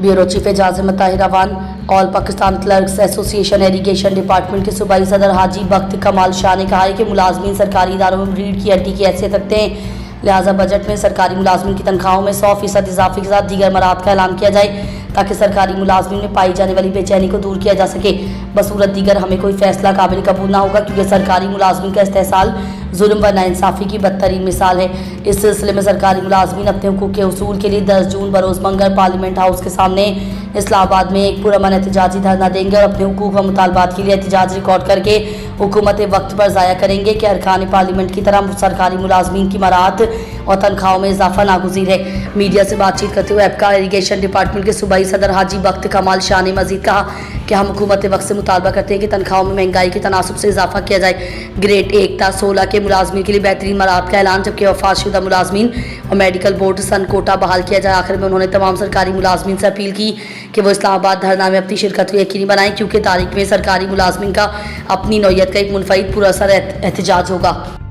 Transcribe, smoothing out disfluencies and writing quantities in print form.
Bureau chief Ejaz Ahmed Tahir Awan all Pakistan clerks association irrigation department के सूबाई सदर हाजी बख्त कमाल शाह ने कहा है कि मुलाजमीन सरकारी इदारों में रीढ़ की हड्डी की हैसियत रखते हैं, लिहाजा बजट में सरकारी मुलाजमीन की तनख्वाहों में 100% इजाफे के साथ दीगर मराहत का ऐलान किया जाए ताकि सरकारी मुलाजमीन में पाई जाने वाली बेचैनी को दूर किया जा सके। बसूरत दीगर हमें कोई फैसला काबिल कबूल ना होगा, क्योंकि सरकारी मुलाजमीन का इस्तेहसाल जुल्म व नाइंसाफ़ी की बदतरीन मिसाल है। इस सिलसिले में सरकारी मुलाजमीन अपने हुकूक के उसूल के लिए 10 जून बरोज़ मंगल पार्लियामेंट हाउस के सामने इस्लामाबाद में एक पुरअमन एहतजाजी धरना देंगे और अपने हुकूक व मुतालबात के लिए एहतजाज रिकॉर्ड करके हुकूमत वक्त पर ज़ाया करेंगे कि अरकान पार्लियामेंट की तरह सरकारी मुलाजमीन की मराहत और तनख्वाहों में इजाफा नागुज़ीर है। मीडिया से बातचीत करते हुए एपका इरीगेशन डिपार्टमेंट के सूबाई सदर हाजी बख्त कमाल शाह ने मजीद कहा कि हम हुकूमत वक्त से मुतालबा करते हैं कि तनख्वाहों में महंगाई के तनासब से इजाफा किया जाए। ग्रेड 1 ta 16 के मुलाजमीन के लिए बेहतरीन मराहत का ऐलान, जबकि वफातशुदा मुलाजमीन और मेडिकल बोर्ड सन कोटा बहाल किया जाए। आखिर में उन्होंने तमाम सरकारी मुलाजमीन से अपील की कि वो इस्लामाबाद धरना में अपनी शिरकत यकीनी बनाएं, क्योंकि तारीख में सरकारी मुलाजमीन का अपनी नौयत का एक मुनफरिद पुरअसर एहतजाज होगा।